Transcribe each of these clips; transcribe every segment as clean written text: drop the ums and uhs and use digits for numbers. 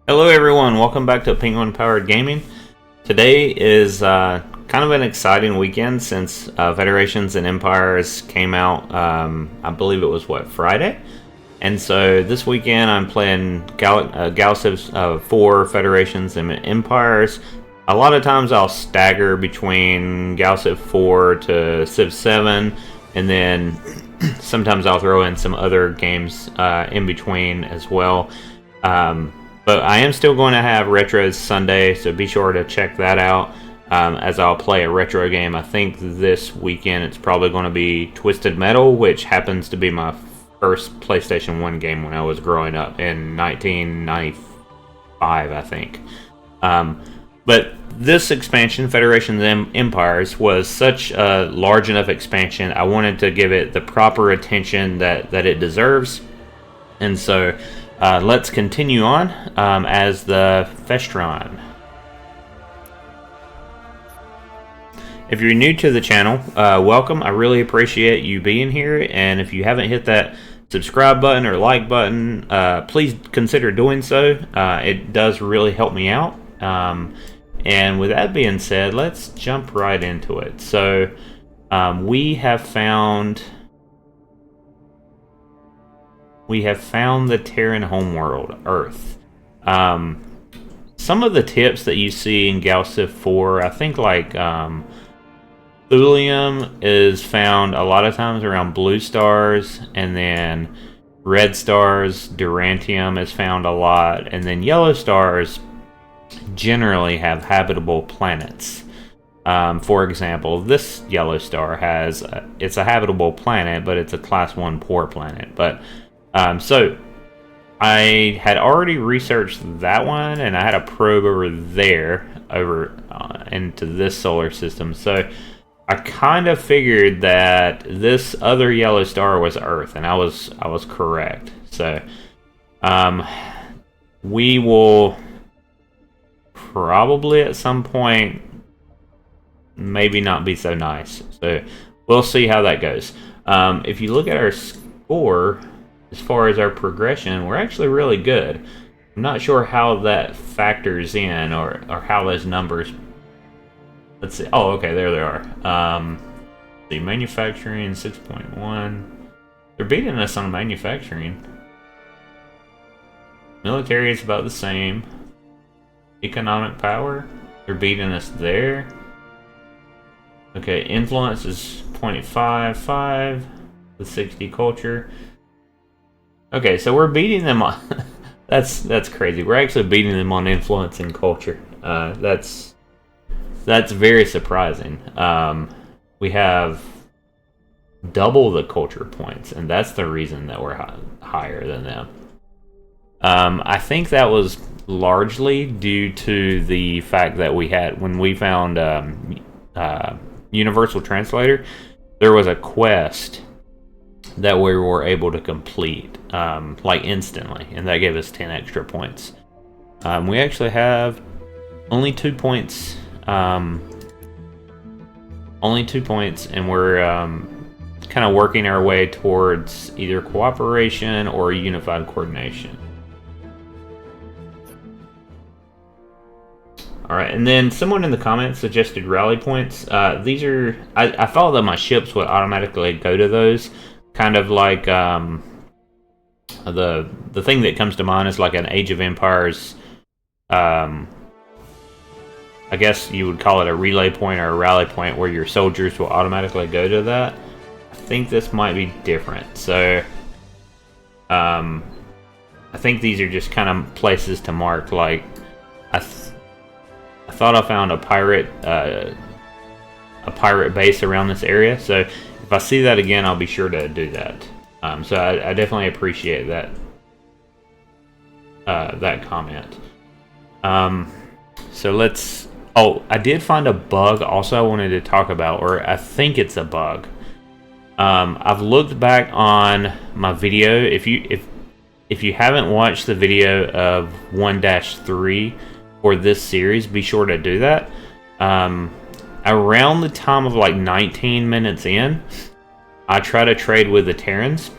Hello everyone, welcome back to Penguin Powered Gaming. Today is kind of an exciting weekend since Federations and Empires came out, I believe it was, Friday? And so this weekend I'm playing Galactic 4 Federations and Empires. A lot of times I'll stagger between Galactic 4 to Civ 7, and then sometimes I'll throw in some other games in between as well. But I am still going to have Retros Sunday, so be sure to check that out as I'll play a retro game. I think this weekend it's probably going to be Twisted Metal, which happens to be my first PlayStation 1 game when I was growing up in 1995, I think. But this expansion, Federations and Empires, was such a large enough expansion, I wanted to give it the proper attention that it deserves. And so let's continue on as the Festron. If you're new to the channel, welcome. I really appreciate you being here, and if you haven't hit that subscribe button or like button, please consider doing so. It does really help me out. And with that being said, let's jump right into it. So we have found the Terran homeworld, Earth. Some of the tips that you see in Galactic 4, I think like thulium is found a lot of times around blue stars, and then red stars, durantium is found a lot, and then yellow stars generally have habitable planets. For example, this yellow star it's a habitable planet, but it's a class 1 poor planet. But so I had already researched that one, and I had a probe over there into this solar system. So I kind of figured that this other yellow star was Earth, and I was correct. So we will probably at some point maybe not be so nice. So we'll see how that goes. If you look at our score, as far as our progression, we're actually really good. I'm not sure how that factors in, or how those numbers. Let's see. Oh, okay, there they are. The manufacturing 6.1. They're beating us on manufacturing. Military is about the same. Economic power, they're beating us there. Okay, influence is 0.55 with 60 culture. Okay, so we're beating them on. That's crazy. We're actually beating them on influence and culture. That's very surprising. We have double the culture points, and that's the reason that we're higher than them. I think that was largely due to the fact that when we found Universal Translator, there was a quest that we were able to complete like instantly, and that gave us 10 extra points. We actually have only 2 points, and we're kind of working our way towards either cooperation or unified coordination. Alright, and then someone in the comments suggested rally points. These are... I thought that my ships would automatically go to those. Kind of like the thing that comes to mind is like an Age of Empires. I guess you would call it a relay point or a rally point, where your soldiers will automatically go to that. I think this might be different. So I think these are just kind of places to mark. Like I thought I found a pirate base around this area, so if I see that again, I'll be sure to do that. So I definitely appreciate that comment. So let's. Oh, I did find a bug also I wanted to talk about, or I think it's a bug. I've looked back on my video. If you haven't watched the video of 1-3 for this series, be sure to do that. Around the time of like 19 minutes in, I try to trade with the Terrans,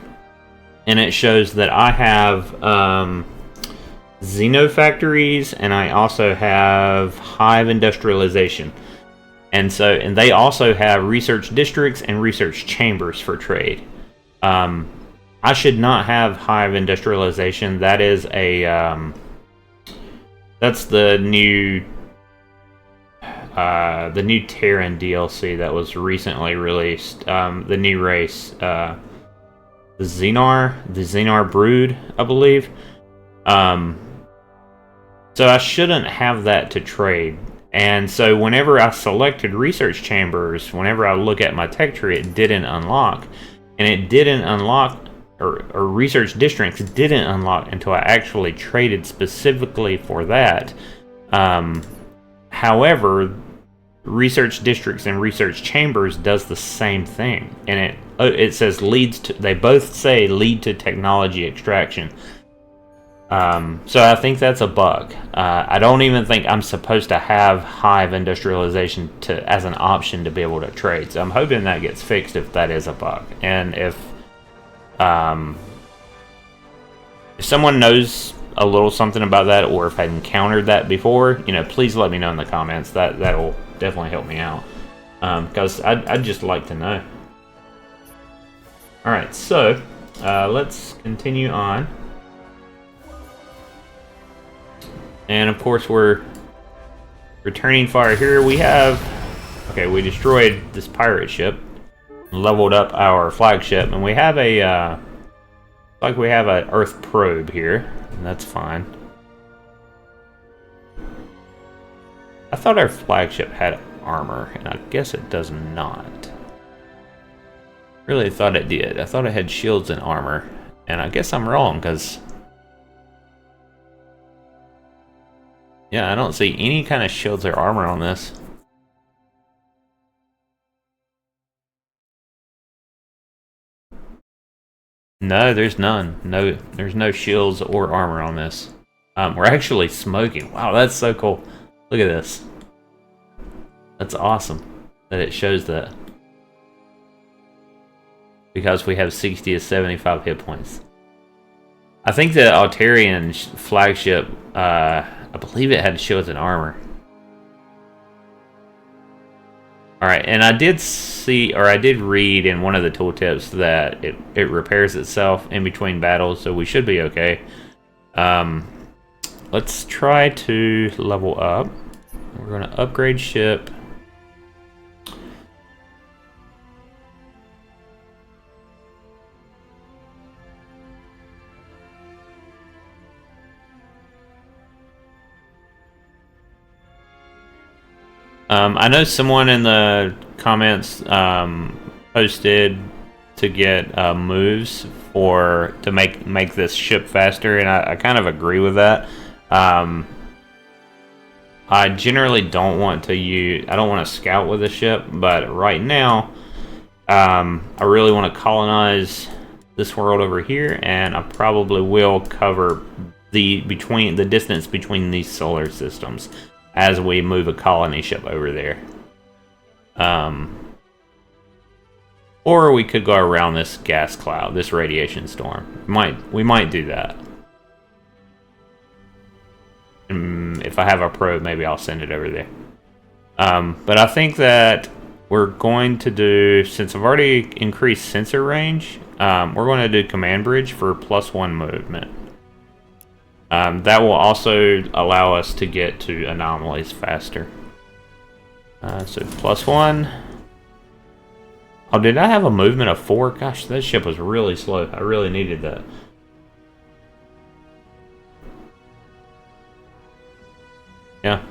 and it shows that I have xenofactories, and I also have hive industrialization. And they also have research districts and research chambers for trade. I should not have hive industrialization. That is that's the new Terran DLC that was recently released. The new race, the Xenar Brood, I believe. So I shouldn't have that to trade. And so whenever I selected research chambers, whenever I look at my tech tree, it didn't unlock. And it didn't unlock, or research districts didn't unlock until I actually traded specifically for that. However, research districts and research chambers does the same thing. And it says they both say lead to technology extraction. So I think that's a bug. I don't even think I'm supposed to have hive industrialization as an option to be able to trade. So I'm hoping that gets fixed if that is a bug. And if someone knows a little something about that, or if I've encountered that before, please let me know in the comments. That'll definitely help me out. Because I'd just like to know. Alright, so let's continue on. And of course we're returning fire here. We destroyed this pirate ship, leveled up our flagship, and we have we have an Earth probe here, and that's fine. I thought our flagship had armor, and I guess it does not. Really thought it did. I thought it had shields and armor, and I guess I'm wrong, because yeah, I don't see any kind of shields or armor on this. No, there's none. No, there's no shields or armor on this. We're actually smoking. Wow, that's so cool. Look at this. That's awesome that it shows that. Because we have 60 to 75 hit points. I think the Altarian flagship, I believe it had shields and armor. Alright, and I did read in one of the tooltips that it repairs itself in between battles, so we should be okay. Let's try to level up. We're going to upgrade ship. I know someone in the comments posted to get moves to make this ship faster, and I kind of agree with that. I generally don't want to scout with a ship, but right now I really want to colonize this world over here, and I probably will cover the distance between these solar systems as we move a colony ship over there. Or we could go around this gas cloud, this radiation storm. We might do that. If I have a probe, maybe I'll send it over there. But I think that we're going to do, since I've already increased sensor range, we're going to do command bridge for +1 movement. That will also allow us to get to anomalies faster. So +1. Oh, did I have a movement of 4? Gosh, that ship was really slow. I really needed that. Yeah.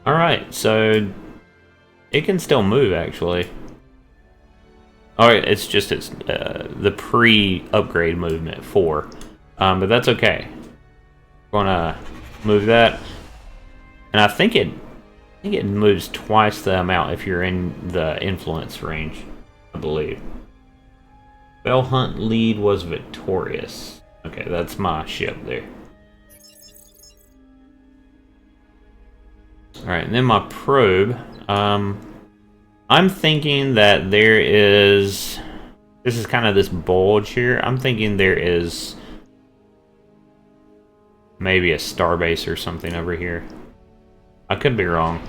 Alright, so it can still move, actually. Alright, it's just the pre-upgrade movement 4. But that's okay. We're gonna move that. And I think it moves twice the amount if you're in the influence range, I believe. Bell Hunt lead was victorious. Okay, that's my ship there. Alright, and then my probe. I'm thinking that there's This is kind of this bulge here. I'm thinking there is maybe a starbase or something over here. I could be wrong.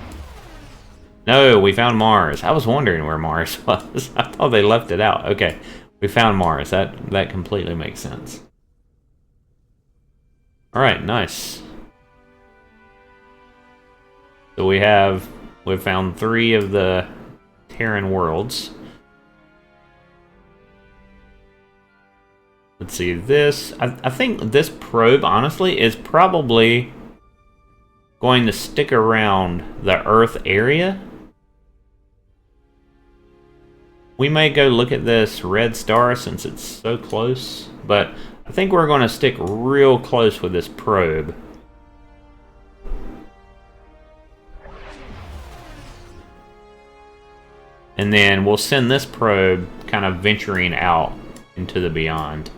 No, we found Mars. I was wondering where Mars was. I thought they left it out. Okay, we found Mars. That completely makes sense. All right, nice. So we've found 3 of the Terran worlds. Let's see this. I think this probe, honestly, is probably going to stick around the Earth area. We may go look at this red star since it's so close, but I think we're going to stick real close with this probe. And then we'll send this probe kind of venturing out into the beyond.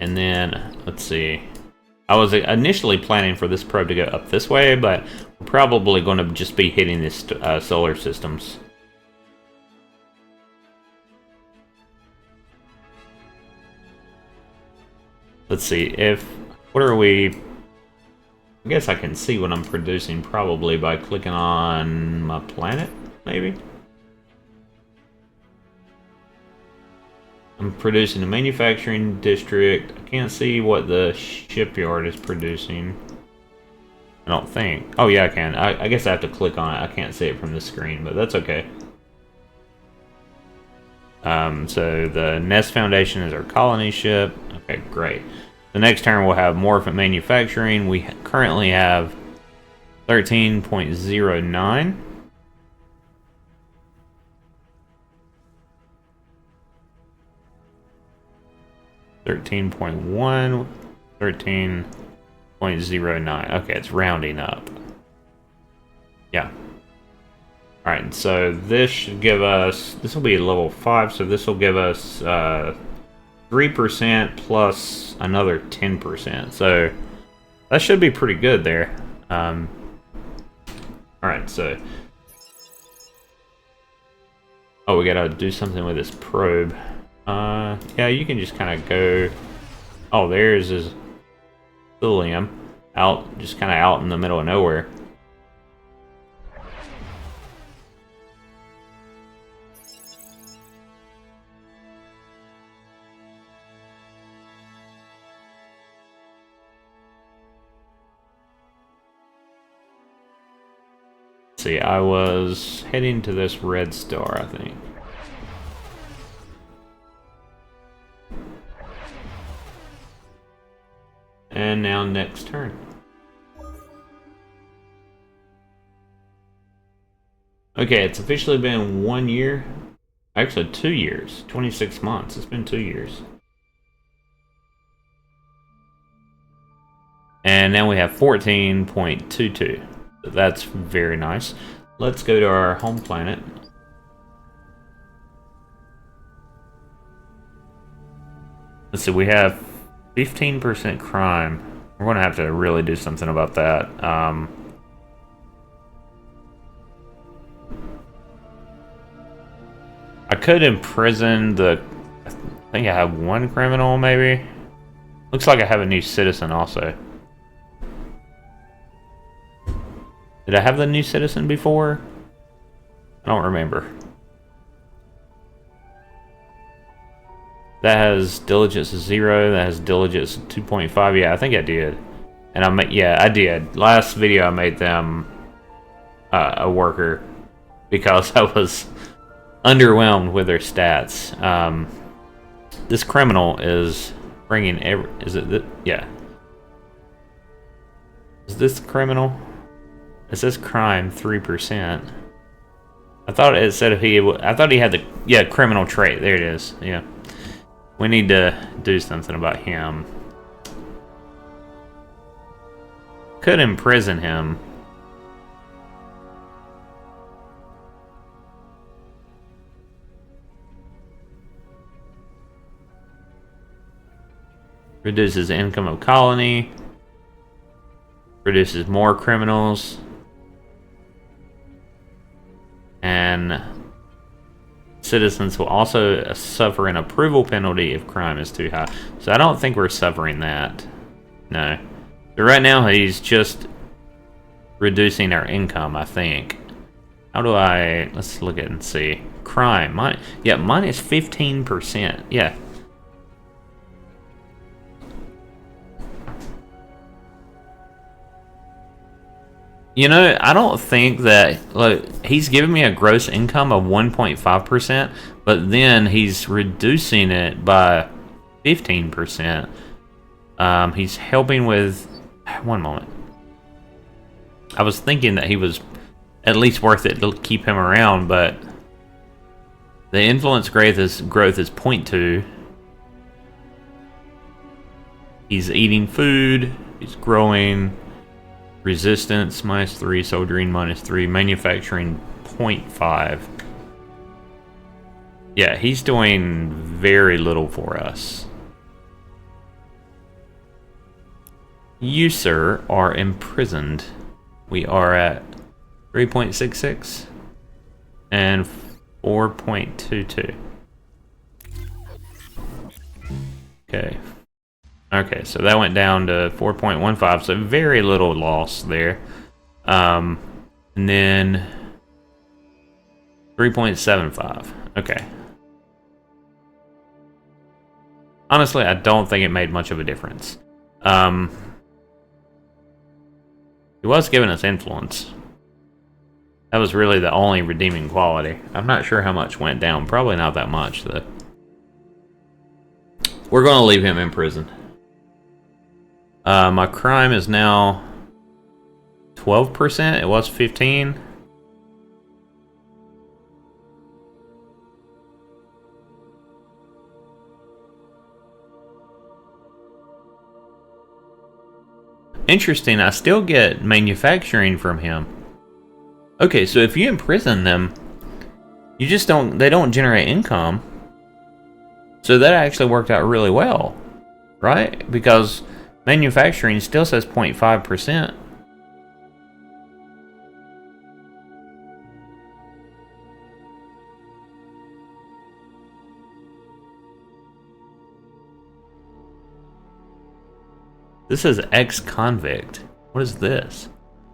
And then, let's see. I was initially planning for this probe to go up this way, but we're probably going to just be hitting these solar systems. Let's see, what are we... I guess I can see what I'm producing probably by clicking on my planet, maybe? I'm producing a manufacturing district. I can't see what the shipyard is producing. I don't think. Oh yeah, I can. I guess I have to click on it. I can't see it from the screen, but that's okay. So the Nest Foundation is our colony ship. Okay, great. The next turn we'll have more for manufacturing. We currently have 13.09. .1, 13.09. Okay, it's rounding up. Yeah. Alright, so this should give us... This will be level 5, so this will give us 3% plus another 10%. So that should be pretty good there. Alright, so... Oh, we gotta do something with this probe. Yeah, you can just kind of go... Oh, there's his thulium. Out, just kind of out in the middle of nowhere. See, I was heading to this red star, I think. And now next turn. Okay, it's officially been 1 year. Actually, 2 years. 26 months. It's been 2 years. And now we have 14.22. So that's very nice. Let's go to our home planet. Let's see, we have 15% crime. We're going to have to really do something about that. I could imprison the... I think I have 1 criminal, maybe? Looks like I have a new citizen also. Did I have the new citizen before? I don't remember. That has diligence 0. That has diligence 2.5. Yeah, I think I did. And I did. Last video I made them a worker because I was underwhelmed with their stats. This criminal is bringing yeah. Is this criminal? It says crime 3%. I thought it said I thought he had the criminal trait. There it is. Yeah. We need to do something about him. Could imprison him. Reduces income of colony. Produces more criminals. And citizens will also suffer an approval penalty if crime is too high. So I don't think we're suffering that. No. But right now he's just reducing our income, I think. How do I... Let's look at it and see. Crime. Yeah, minus 15%. Yeah. You know, I don't think that... Look, he's giving me a gross income of 1.5%, but then he's reducing it by 15%. He's helping with... One moment. I was thinking that he was at least worth it to keep him around, but the influence growth is 0.2. He's eating food. He's growing. Resistance -3. Soldiering -3. Manufacturing 0.5. Yeah, he's doing very little for us. You, sir, are imprisoned. We are at 3.66 and 4.22. Okay. Okay, so that went down to 4.15, so very little loss there. And then 3.75. Okay. Honestly, I don't think it made much of a difference. He was giving us influence. That was really the only redeeming quality. I'm not sure how much went down. Probably not that much, though. We're going to leave him in prison. My crime is now 12%. It was 15%. Interesting, I still get manufacturing from him. Okay, so if you imprison them, you just they don't generate income. So that actually worked out really well, right? Because manufacturing still says 0.5%. This is ex-convict. What is this?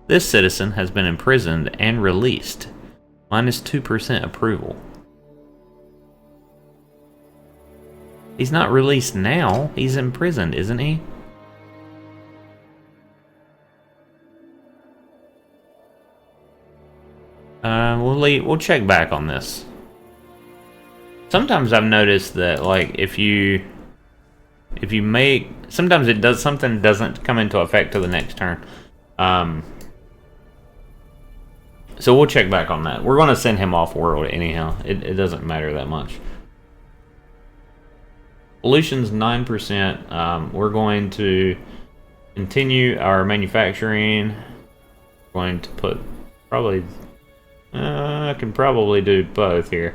This citizen has been imprisoned and released. -2% approval. He's not released now. He's imprisoned, isn't he? We'll check back on this. Sometimes I've noticed that, like, if you make, sometimes it does, something doesn't come into effect till the next turn. So we'll check back on that. We're going to send him off world anyhow. It doesn't matter that much. Pollution's 9%. We're going to continue our manufacturing. We're going to put probably... I can probably do both here.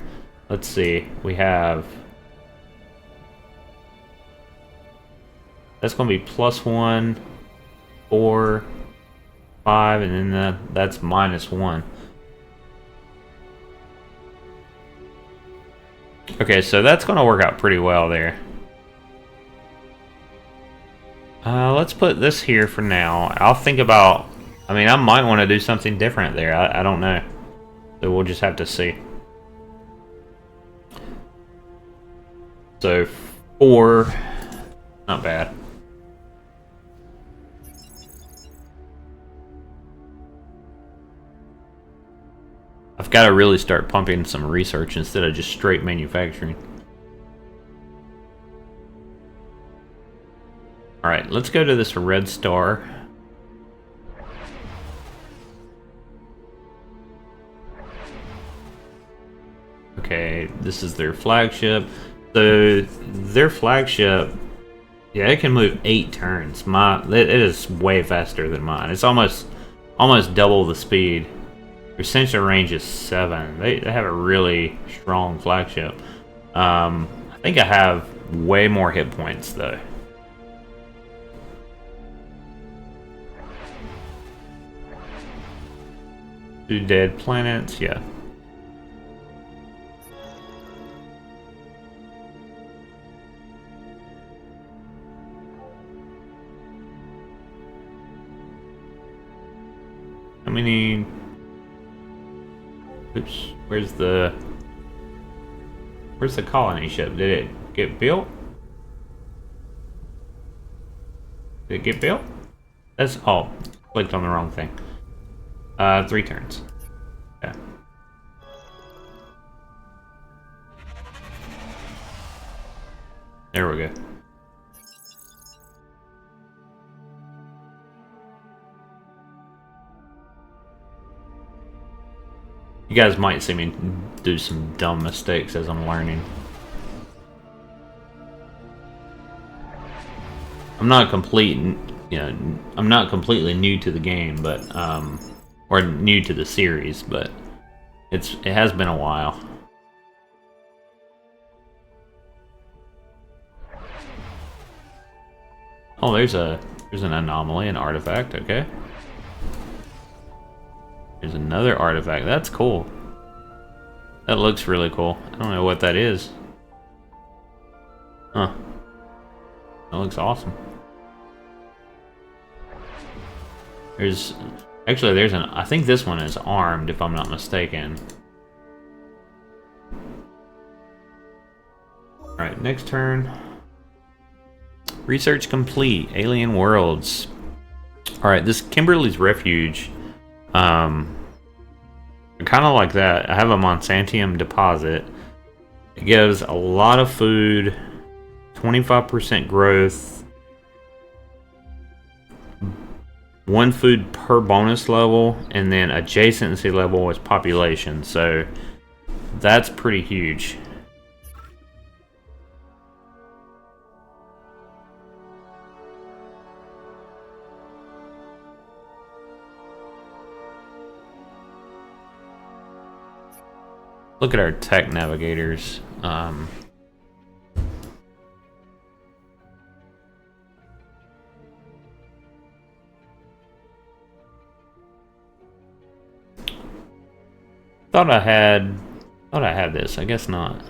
Let's see. We have... That's going to be +1, 4, 5, and then that's -1. Okay, so that's going to work out pretty well there. Let's put this here for now. I'll think about... I mean, I might want to do something different there. I don't know. So we'll just have to see. So, 4... Not bad. I've got to really start pumping some research instead of just straight manufacturing. Alright, let's go to this red star. Okay, this is their flagship. So, their flagship, yeah, it can move 8 turns. It is way faster than mine. It's almost double the speed. Their sensor range is 7. They have a really strong flagship. I think I have way more hit points though. Two dead planets, yeah. many... Oops. Where's the colony ship? Did it get built? Did it get built? That's... Oh, clicked on the wrong thing. 3 turns. Yeah. There we go. You guys might see me do some dumb mistakes as I'm learning. I'm not I'm not completely new to the game, but or new to the series, but it has been a while. Oh, there's an anomaly, an artifact, okay. There's another artifact. That's cool. That looks really cool. I don't know what that is. Huh. That looks awesome. There's I think this one is armed, if I'm not mistaken. Alright, next turn. Research complete. Alien worlds. Alright, this Kimberly's Refuge. Kind of like that. I have a Monsantium deposit. It gives a lot of food, 25% growth, 1 food per bonus level, and then adjacency level is population. So that's pretty huge. Look at our tech navigators. Thought I had this. I guess not.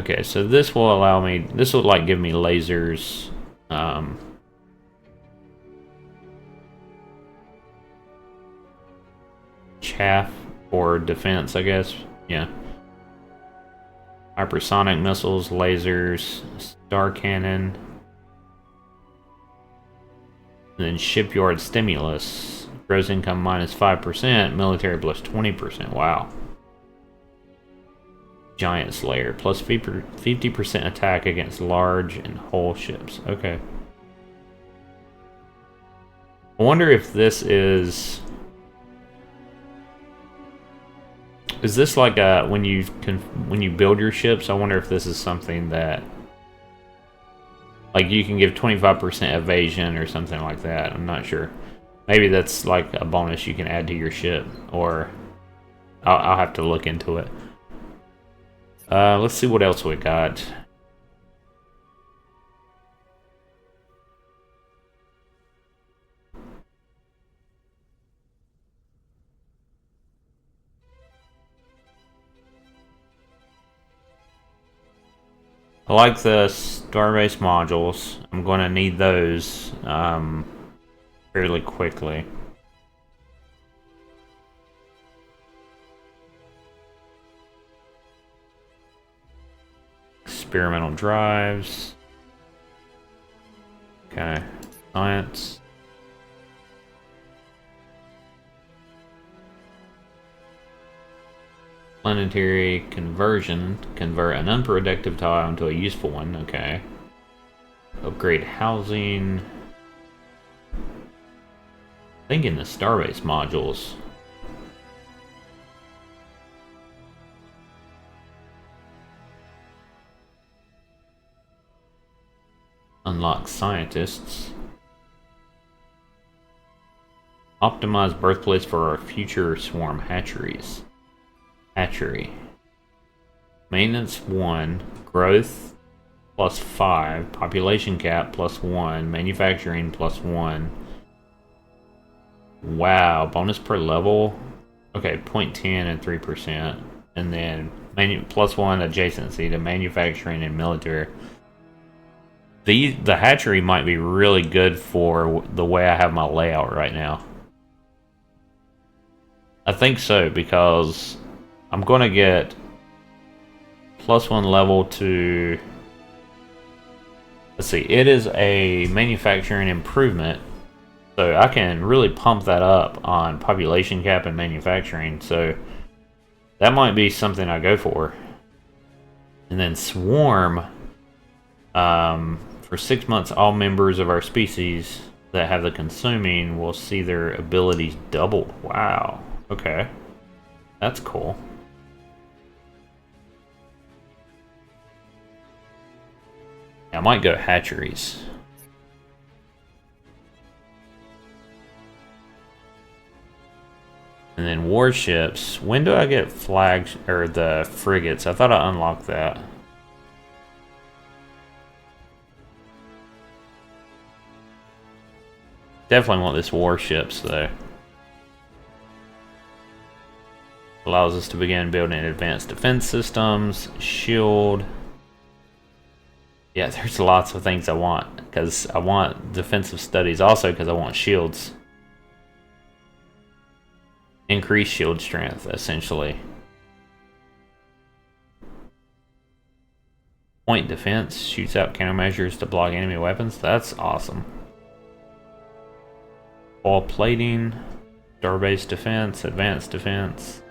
Okay, so this will allow me. This will like give me lasers. Chaff or defense, I guess. Yeah. Hypersonic missiles, lasers, star cannon, and then shipyard stimulus. Gross income minus 5%, military plus 20%. Wow. Giant Slayer plus 50% attack against large and whole ships. Okay. I wonder if this is this like when you build your ships? I wonder if this is something that like you can give 25% evasion or something like that. I'm not sure. Maybe that's like a bonus you can add to your ship, or I'll have to look into it. Let's see what else we got. I like the Starbase modules. I'm going to need those fairly quickly. Experimental drives. Okay. Science. Planetary conversion. Convert an unproductive tile into a useful one. Okay. Upgrade housing. I think in the Starbase modules. Unlock scientists. Optimize birthplace for our future swarm hatcheries. Hatchery. Maintenance 1. Growth plus 5. Population cap plus 1. Manufacturing plus 1. Wow. Bonus per level. Okay, 0.10 and 3%. and then +1 adjacency to manufacturing and military. The hatchery might be really good for the way I have my layout right now. I think so, because I'm going to get +1 level to... Let's see, it is a manufacturing improvement, so I can really pump that up on population cap and manufacturing, so that might be something I go for. And then Swarm, for 6 months, all members of our species that have the consuming will see their abilities doubled. Wow. Okay. That's cool. I might go hatcheries. And then warships. When do I get flags or the frigates? I thought I unlocked that. Definitely want this warships though. Allows us to begin building advanced defense systems, shield. Yeah, there's lots of things I want, because I want defensive studies also because I want shields. Increase shield strength, essentially. Point defense, shoots out countermeasures to block enemy weapons. That's awesome. Wall plating, star-based defense, advanced defense.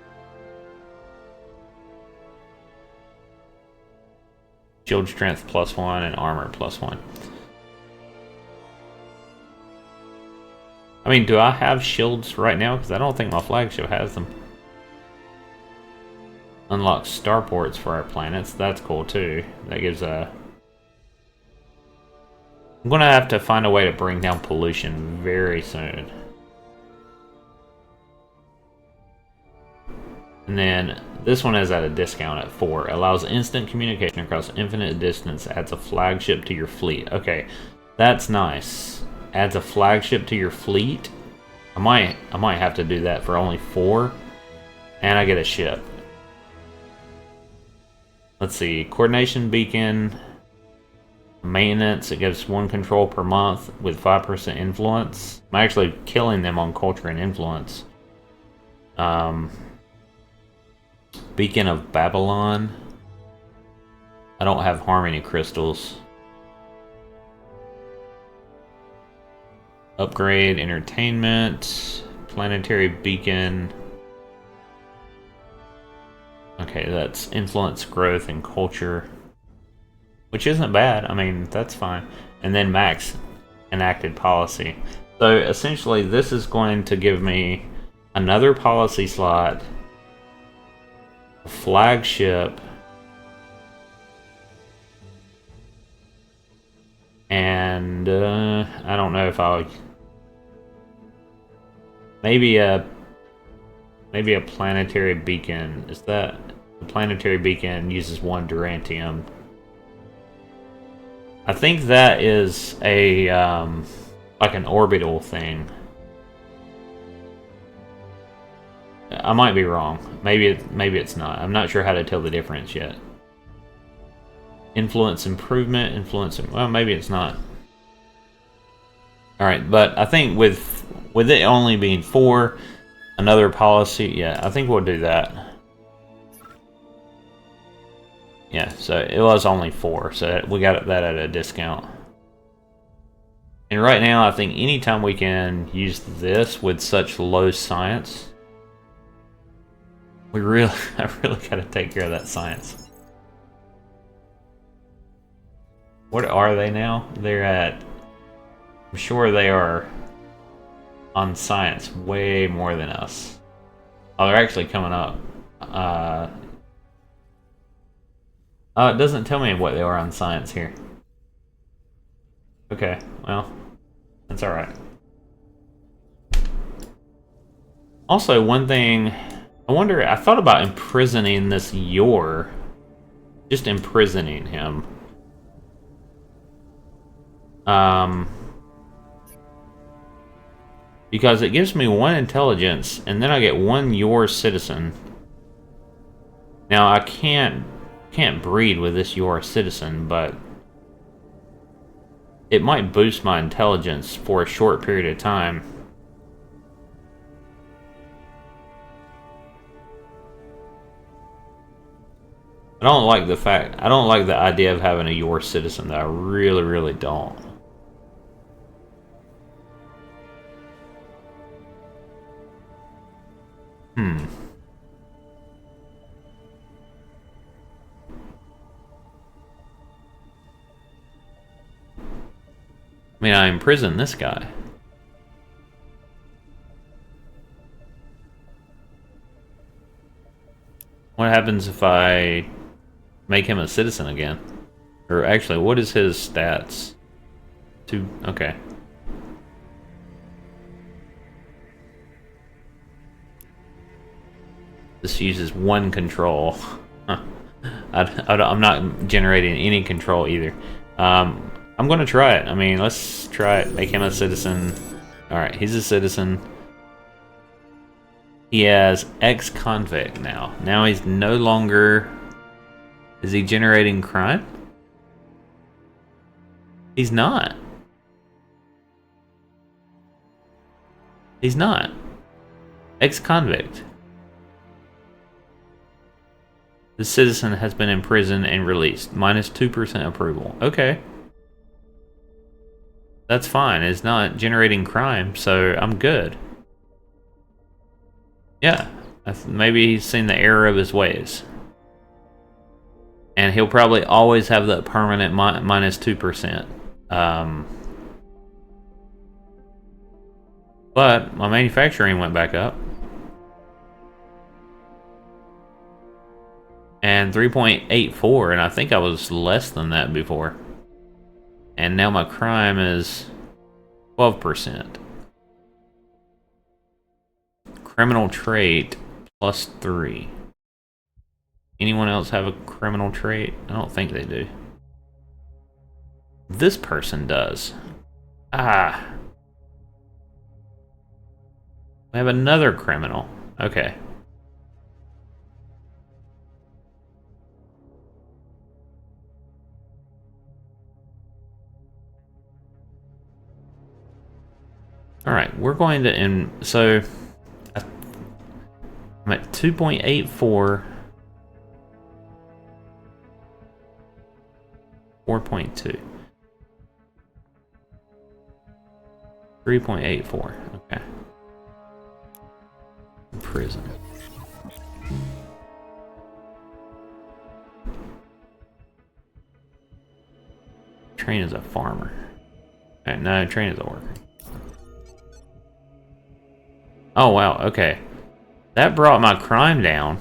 Shield strength +1 and armor +1. I mean, do I have shields right now? Because I don't think my flagship has them. Unlock starports for our planets. That's cool too. That gives a... I'm going to have to find a way to bring down pollution very soon. And then this one is at a discount at 4. Allows instant communication across infinite distance. Adds a flagship to your fleet. Okay, that's nice. Adds a flagship to your fleet. I might have to do that for only 4. And I get a ship. Let's see. Coordination beacon. Maintenance. It gives 1 control per month with 5% influence. I'm actually killing them on culture and influence. Beacon of Babylon. I don't have harmony crystals. Upgrade entertainment. Planetary beacon. Okay, that's influence, growth, and culture. Which isn't bad. I mean, that's fine. And then max enacted policy. So essentially this is going to give me another policy slot, a flagship, and I don't know if I'll... Maybe a planetary beacon. Is that... The planetary beacon uses 1 Durantium. I think that is a like an orbital thing. I might be wrong. Maybe it's not. I'm not sure how to tell the difference yet. Influence improvement, well, maybe it's not. All right, but I think with it only being 4, another policy, yeah, I think we'll do that. Yeah, so it was only 4, so we got that at a discount. And right now, I think anytime we can use this with such low science, I really got to take care of that science. What are they now? They're at... I'm sure they are on science way more than us. Oh, they're actually coming up. Oh, it doesn't tell me what they are on science here. Okay, well, that's alright. Also, one thing... I thought about imprisoning this Yor. Just imprisoning him. Because it gives me 1 intelligence, and then I get 1 Yor citizen. Now I can't breed with this U.S. citizen, but it might boost my intelligence for a short period of time. I don't like the idea of having a U.S. citizen, that I really, really don't. I mean, I imprison this guy. What happens if I make him a citizen again? Or actually, what is his stats? Okay. This uses one control. I'm not generating any control either. I'm gonna try it. I mean, let's try it. Make him a citizen. Alright, he's a citizen. He has ex-convict now. Now he's no longer... Is he generating crime? He's not. He's not. Ex-convict. The citizen has been imprisoned and released. Minus 2% approval. Okay. That's fine. It's not generating crime, so I'm good. Yeah. Maybe he's seen the error of his ways. And he'll probably always have that permanent minus 2%. But my manufacturing went back up. And 3.84, and I think I was less than that before. And now my crime is 12%. Criminal trait plus 3. Anyone else have a criminal trait? I don't think they do. This person does. Ah. We have another criminal. Okay. Alright, we're going to so I'm at 2.84. 4.2. 3.84. Okay. Prison. Train as a farmer. No, train as a worker. Oh wow, okay. That brought my crime down.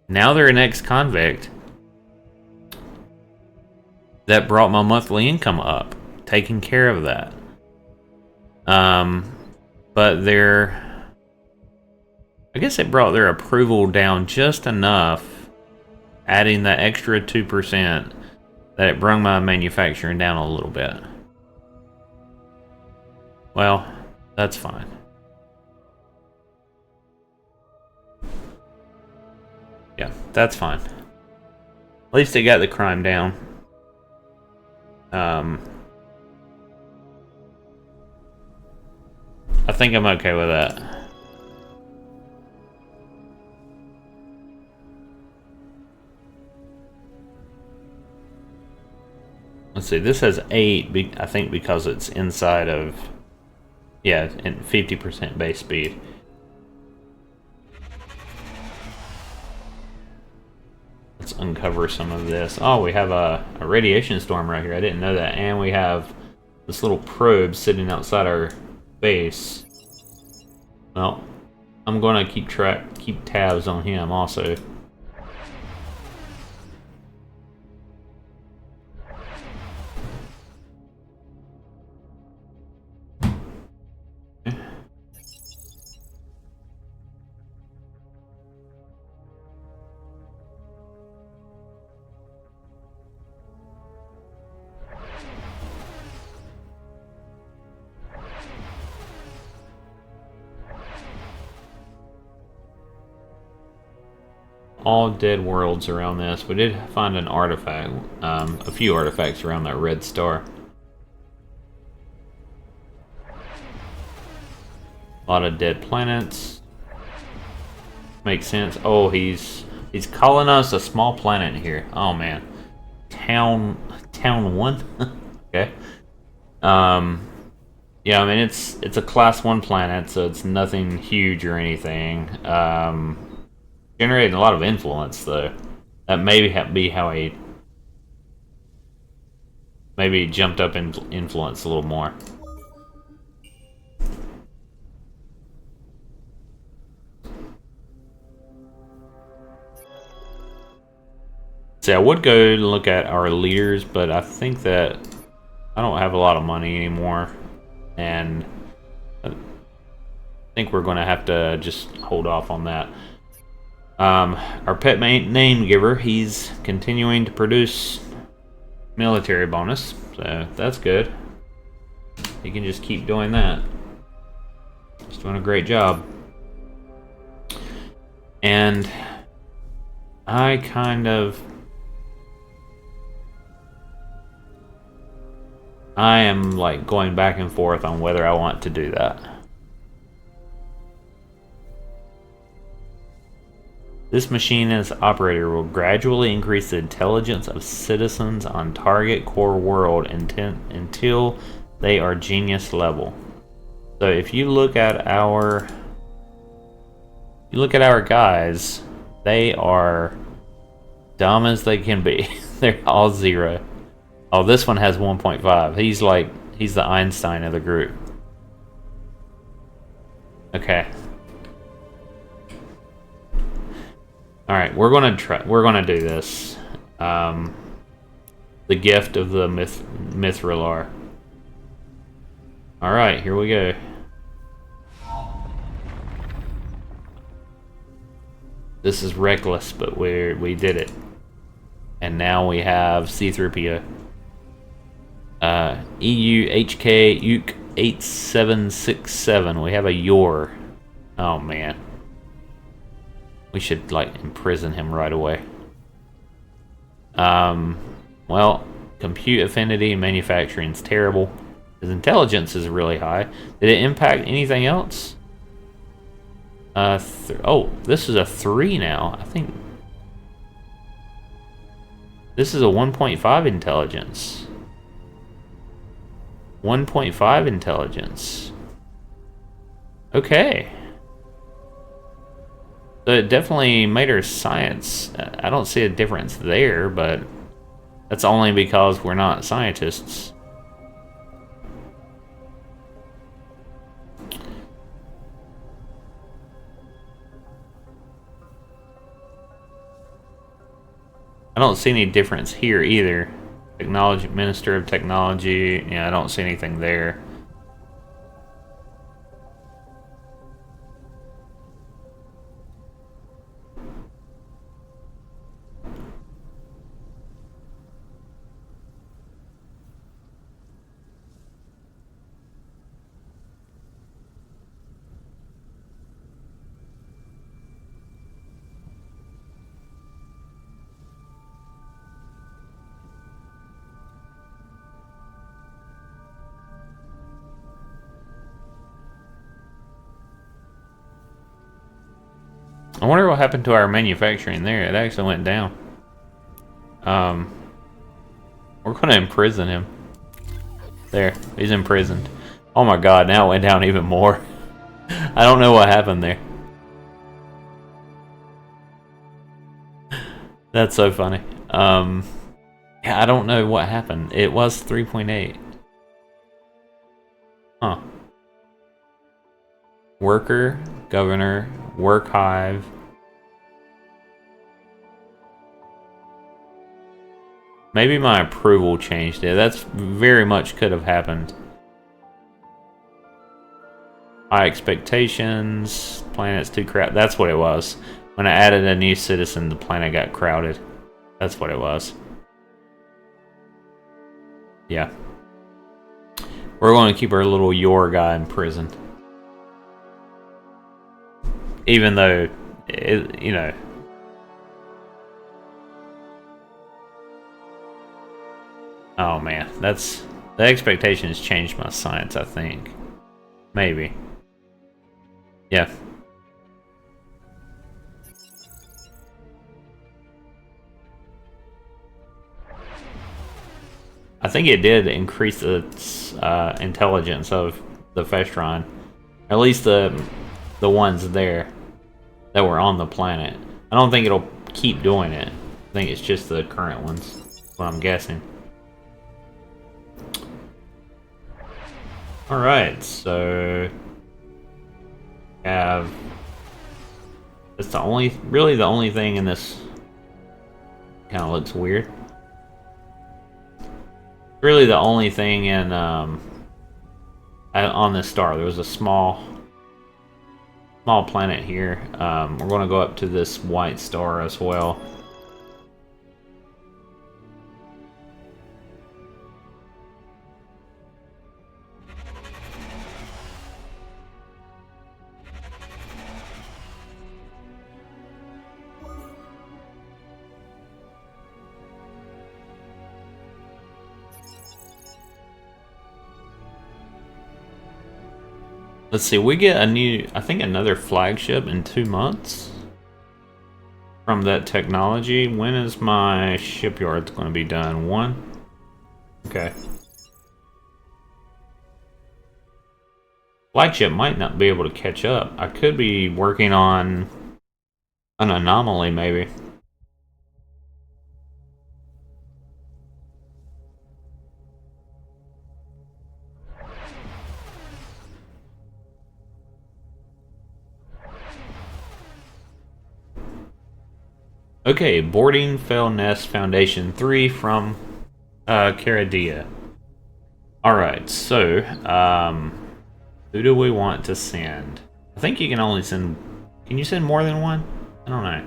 Now they're an ex-convict. That brought my monthly income up. Taking care of that. But I guess it brought their approval down just enough, adding that extra 2%, that it brought my manufacturing down a little bit. Well, that's fine. Yeah, that's fine. At least it got the crime down. I think I'm okay with that. Let's see, this has 8, I think because it's inside of, yeah, and 50% base speed. Let's uncover some of this. Oh, we have a radiation storm right here. I didn't know that. And we have this little probe sitting outside our base. Well, I'm going to keep tabs on him also. all dead worlds around this. We did find an artifact, a few artifacts around that red star. A lot of dead planets. Makes sense. Oh, he's calling us a small planet here. Oh man, town 1. Okay. Yeah, I mean it's a class 1 planet, so it's nothing huge or anything. Generating a lot of influence though. That may be how he maybe jumped up in influence a little more. See, I would go look at our leaders, but I think that I don't have a lot of money anymore, and I think we're going to have to just hold off on that. Our pet name giver, he's continuing to produce military bonus, so that's good. He can just keep doing that. He's doing a great job. And I am like going back and forth on whether I want to do that. This machine as operator will gradually increase the intelligence of citizens on target core world until they are genius level. So if you look at our guys, they are dumb as they can be. They're all 0. Oh, this one has 1.5. He's the Einstein of the group. Okay. Alright, we're gonna do this. The gift of the Mithralar. Alright, here we go. This is reckless, but we did it. And now we have C3PO. EU HK UK 8767. We have a Yor. Oh man. We should like imprison him right away. Well, compute affinity and manufacturing is terrible. His intelligence is really high. Did it impact anything else? Oh, this is a 3 now. I think this is a 1.5 intelligence. 1.5 intelligence. Okay. So it definitely made her science. I don't see a difference there, but that's only because we're not scientists. I don't see any difference here either. Technology, Minister of Technology. Yeah, I don't see anything there. I wonder what happened to our manufacturing there. It actually went down. We're going to imprison him. There, he's imprisoned. Oh my god, now it went down even more. I don't know what happened there. That's so funny. Yeah, I don't know what happened. It was 3.8. Huh. Worker, governor, work hive. Maybe my approval changed it. That's very much could have happened. High expectations. Planet's too crowded. That's what it was. When I added a new citizen, the planet got crowded. That's what it was. Yeah. We're going to keep our little Yor guy imprisoned. Even though, you know, Oh man, that's the expectation has changed my science, I think. Maybe. Yeah. I think it did increase its intelligence of the Festron. At least the ones there that were on the planet. I don't think it'll keep doing it. I think it's just the current ones. That's what I'm guessing. Alright, so have it's the only really the only thing in this kinda looks weird. Really the only thing in on this star. There was a small planet here. We're gonna go up to this white star as well. Let's see, we get a new, I think another flagship in 2 months from that technology. When is my shipyard going to be done? 1? Okay. Flagship might not be able to catch up. I could be working on an anomaly, maybe. Okay, boarding Fell Nest Foundation 3 from Caradia. Alright, so, who do we want to send? I think you can only send... Can you send more than one? I don't know.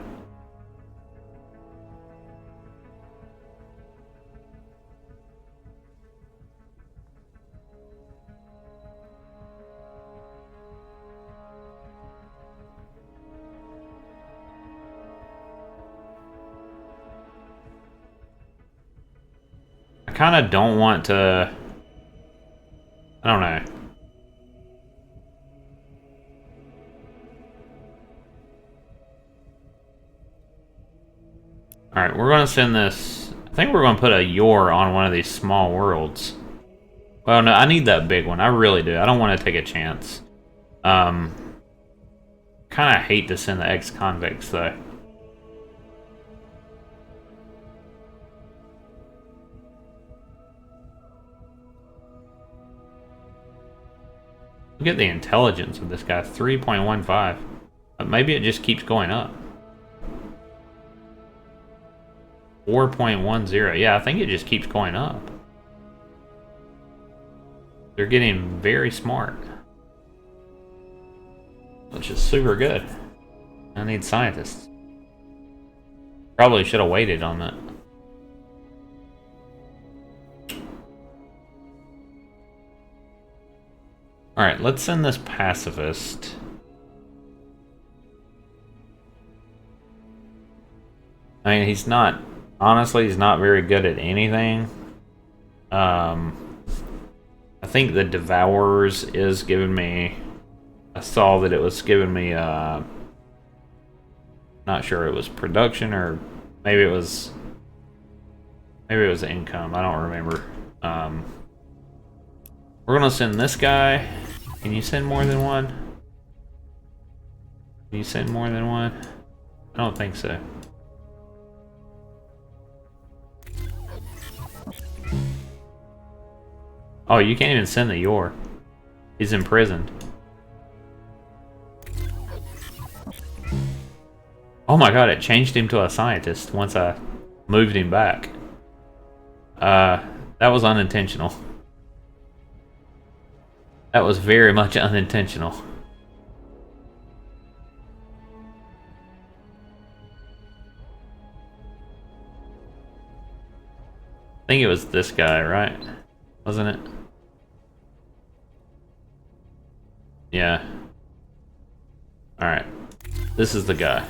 I kind of don't want to... I don't know. Alright, we're going to send this... I think we're going to put a Yor on one of these small worlds. Well, no, I need that big one. I really do. I don't want to take a chance. Kind of hate to send the ex-convicts, though. Look at the intelligence of this guy, 3.15. But maybe it just keeps going up. 4.10. Yeah, I think it just keeps going up. They're getting very smart. Which is super good. I need scientists. Probably should have waited on that. Alright, let's send this pacifist. I mean, he's not... Honestly, he's not very good at anything. I think the Devourers is giving me... I saw that it was giving me, not sure it was production or maybe it was income. I don't remember. We're gonna send this guy. Can you send more than one? Can you send more than one? I don't think so. Oh, you can't even send the Yor. He's imprisoned. Oh my god, it changed him to a scientist once I moved him back. That was unintentional. That was very much unintentional. I think it was this guy, right? Wasn't it? Yeah. Alright. This is the guy.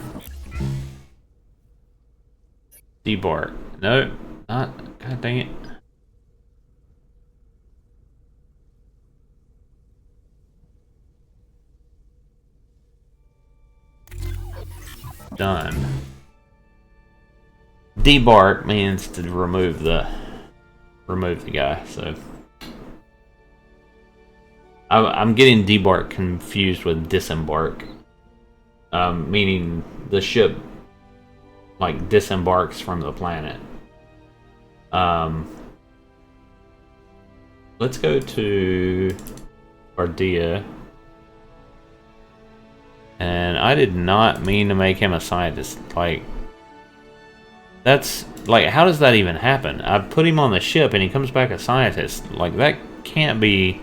Debark. No, not. God dang it. done. Debark means to remove the guy, so I'm getting debark confused with disembark, meaning the ship like disembarks from the planet. Let's go to Bardia. And I did not mean to make him a scientist. Like, that's like, how does that even happen? I put him on the ship and he comes back a scientist. Like, that can't be.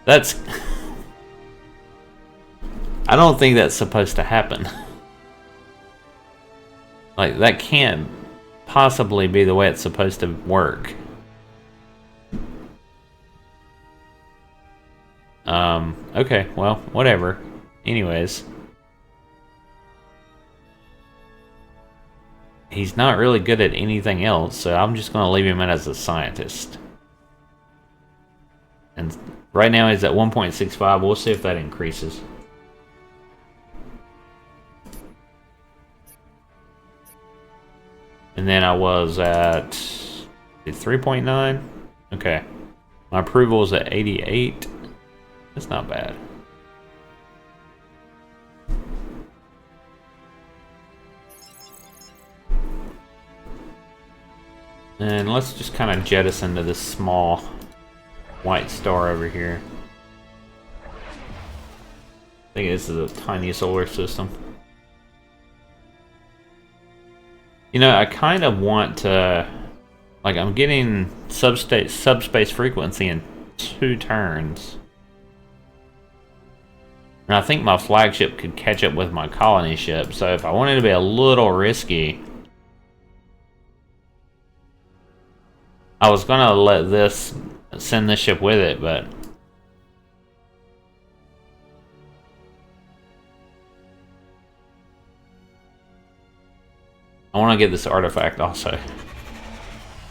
That's. I don't think that's supposed to happen. Like, that can't possibly be the way it's supposed to work. Okay, well, whatever. Anyways. He's not really good at anything else, so I'm just going to leave him in as a scientist. And right now he's at 1.65. We'll see if that increases. And then I was at 3.9. Okay. My approval is at 88. That's not bad. And let's just kind of jettison to this small white star over here. I think this is a tiny solar system. You know, I kind of want to, like, I'm getting subspace frequency in 2 turns. And I think my flagship could catch up with my colony ship, so if I wanted to be a little risky, I was gonna let this send this ship with it, but I want to get this artifact also.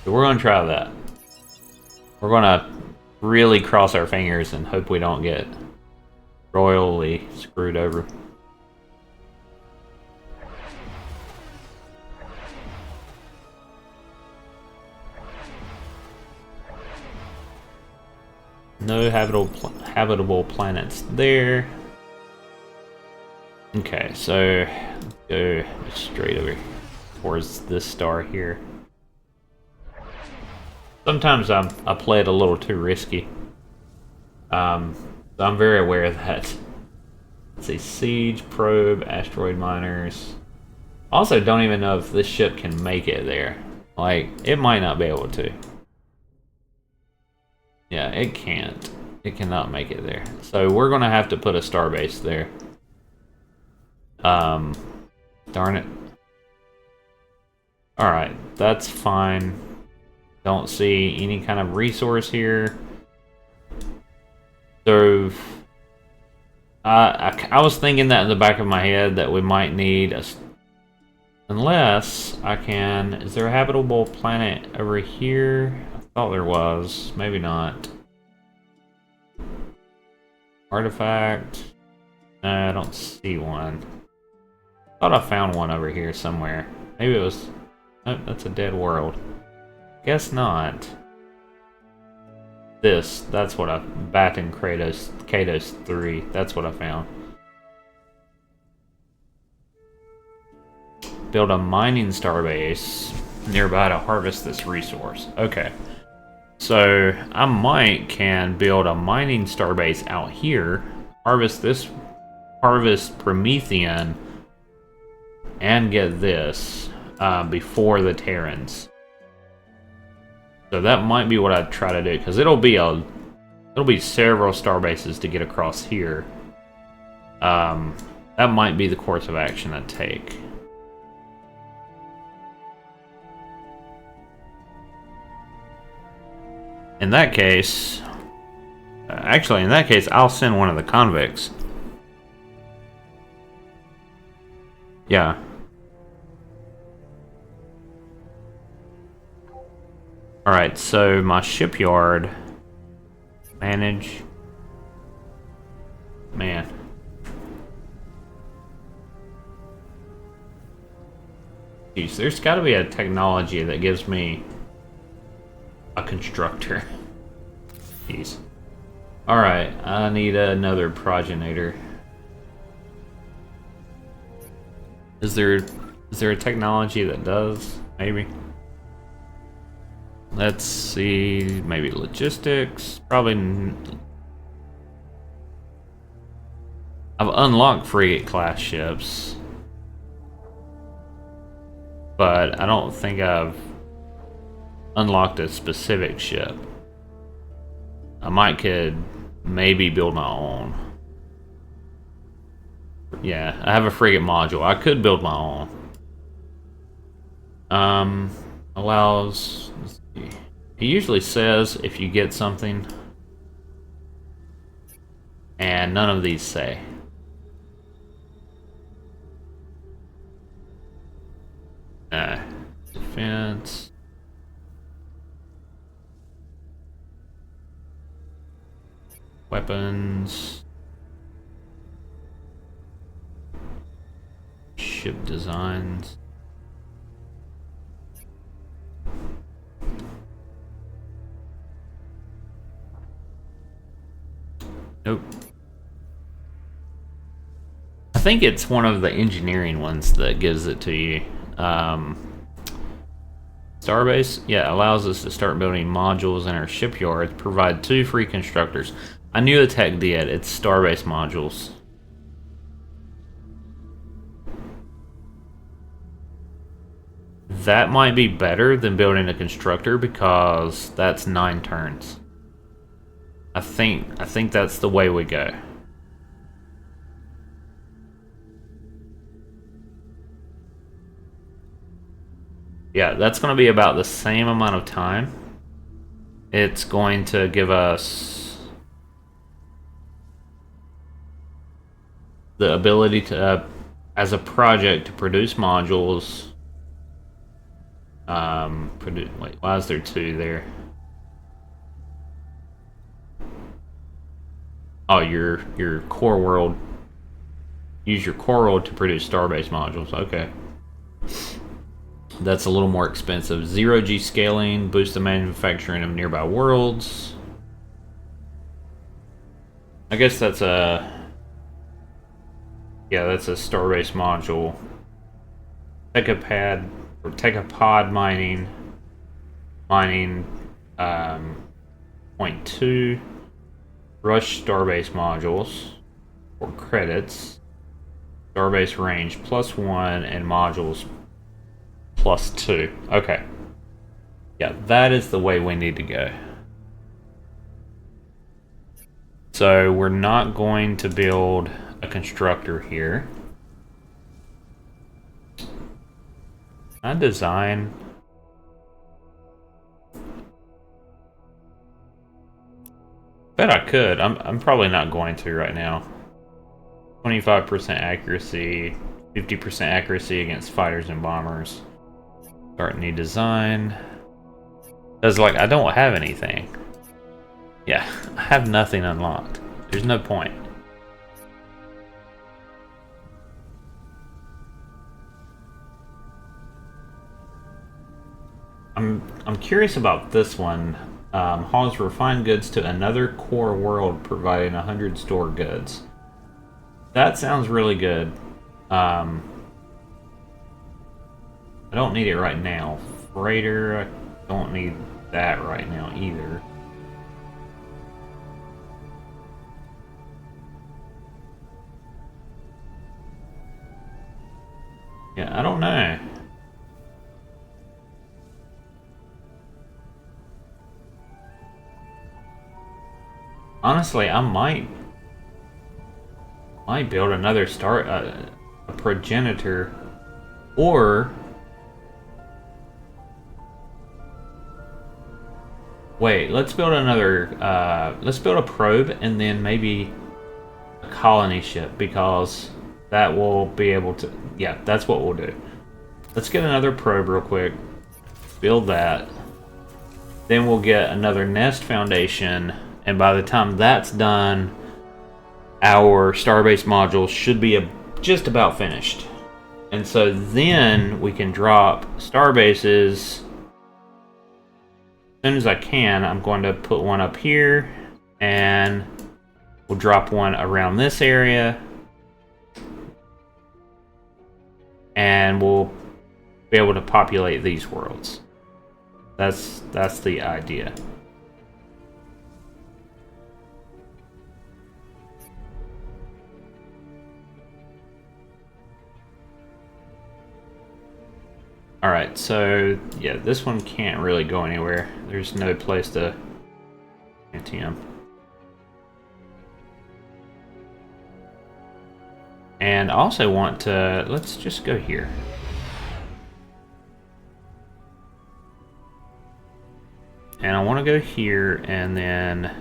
So we're gonna try that. We're gonna really cross our fingers and hope we don't get royally screwed over. No habitable planets there. Okay, so let's go straight over towards this star here. Sometimes I play it a little too risky. So I'm very aware of that. Let's see, siege, probe, asteroid miners. Also, don't even know if this ship can make it there. Like, it might not be able to. Yeah, it can't. It cannot make it there. So we're gonna have to put a starbase there. Darn it. Alright, that's fine. Don't see any kind of resource here. So I was thinking that in the back of my head that we might need a, unless I can. Is there a habitable planet over here? I thought there was. Maybe not. Artifact. No, I don't see one. Thought I found one over here somewhere. Maybe it was. Oh, that's a dead world. Guess not. That's what I... Baton Kratos 3. That's what I found. Build a mining starbase nearby to harvest this resource. Okay. So, I can build a mining starbase out here, harvest Promethean, and get this before the Terrans. So that might be what I'd try to do, because it'll be several starbases to get across here. That might be the course of action I'd take. In that case, actually, in that case, I'll send one of the convicts. Yeah. Alright, so my shipyard Manage. Man. Jeez, there's got to be a technology that gives me a constructor. Jeez. Alright, I need another progenitor. Is there a technology that does? Maybe. Let's see, maybe logistics. Probably. I've unlocked frigate class ships, but I don't think I've unlocked a specific ship. I could maybe build my own. Yeah, I have a frigate module. I could build my own. Allows. Let's see. It usually says if you get something, and none of these say. Defense. Weapons. Ship designs. Nope. I think it's one of the engineering ones that gives it to you. Starbase, yeah, allows us to start building modules in our shipyard. Provide 2 free constructors. I knew the tech did. It's Starbase modules. That might be better than building a constructor because that's 9 turns. I think that's the way we go. Yeah, that's going to be about the same amount of time. It's going to give us the ability to, as a project, to produce modules. Wait, why is there 2 there? Oh, your core world. Use your core world to produce Starbase modules. Okay. That's a little more expensive. 0G scaling, boost the manufacturing of nearby worlds. I guess that's a... Yeah, that's a Starbase module. Tekapad, or Tekapod mining. Mining, 0.2. Rush Starbase modules, or credits. Starbase range +1, and modules +2. Okay. Yeah, that is the way we need to go. So we're not going to build a constructor here. I design. Bet I could. I'm probably not going to right now. 25% accuracy, 50% accuracy against fighters and bombers. Start new design. Because, like, I don't have anything. Yeah, I have nothing unlocked. There's no point. I'm curious about this one. Hauls refined goods to another core world, providing 100 store goods. That sounds really good. I don't need it right now. Freighter, I don't need that right now either. Yeah, I don't know. Honestly, I might build another a progenitor, or wait, let's build another. Let's build a probe and then maybe a colony ship, because that will be able to. Yeah, that's what we'll do. Let's get another probe real quick. Build that. Then we'll get another nest foundation And by the time that's done, our starbase module should be just about finished. And so then we can drop starbases. As soon as I can, I'm going to put one up here, and we'll drop one around this area, and we'll be able to populate these worlds. That's the idea. Alright, so yeah, this one can't really go anywhere. There's no place to anti him. And I also want to, let's just go here. And I want to go here, and then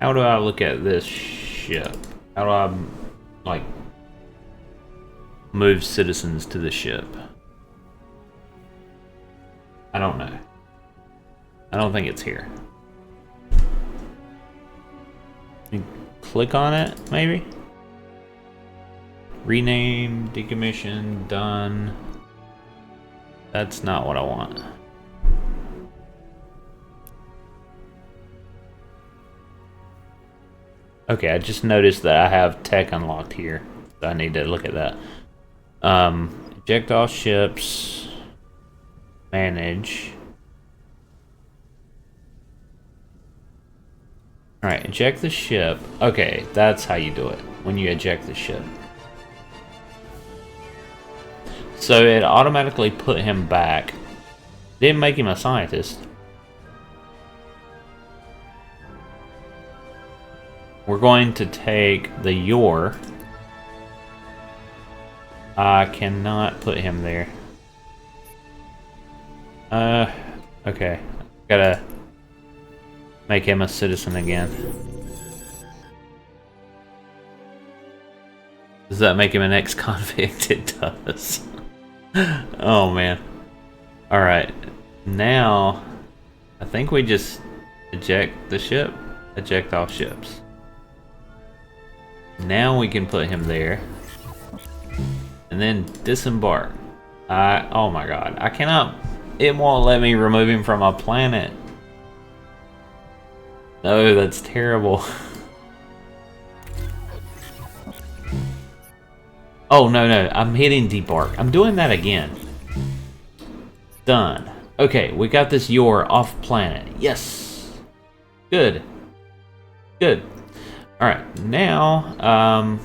how do I look at this ship? How do I like move citizens to the ship? I don't know. I don't think it's here. You click on it, maybe? Rename, decommission, done. That's not what I want. Okay, I just noticed that I have tech unlocked here. So I need to look at that. Eject all ships. Manage. Alright, eject the ship. Okay, that's how you do it. When you eject the ship. So it automatically put him back. Didn't make him a scientist. We're going to take the Yor. I cannot put him there. Okay. Gotta make him a citizen again. Does that make him an ex-convict? It does. Oh man. Alright. Now, I think we just eject the ship. Eject all ships. Now we can put him there. And then disembark. Oh my god. I cannot... It won't let me remove him from my planet. No, that's terrible. Oh, no. I'm hitting debark. I'm doing that again. Done. Okay, we got this Yor off planet. Yes. Good. Good. Alright, now,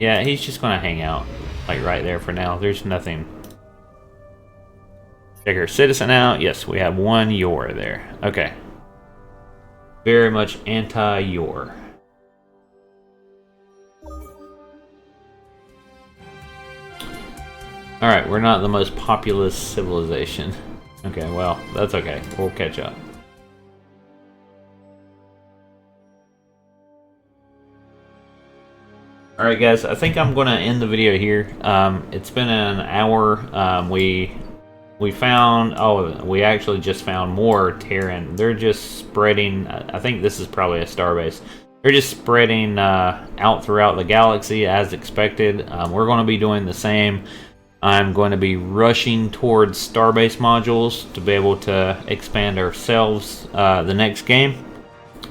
yeah, he's just gonna hang out, like, right there for now. There's nothing. Check our citizen out. Yes, we have one Yor there. Okay. Very much anti-Yor. Alright, we're not the most populous civilization. Okay, well, that's okay. We'll catch up. Alright guys, I think I'm going to end the video here. It's been an hour. We found, we actually just found more Terran. They're just spreading, I think this is probably a starbase. They're just spreading out throughout the galaxy as expected. We're going to be doing the same. I'm going to be rushing towards starbase modules to be able to expand ourselves the next game,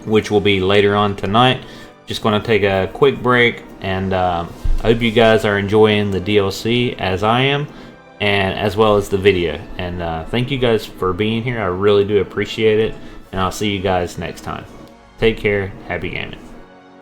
which will be later on tonight. Just going to take a quick break, and I hope you guys are enjoying the DLC as I am, and as well as the video. And thank you guys for being here. I really do appreciate it, and I'll see you guys next time. Take care. Happy gaming.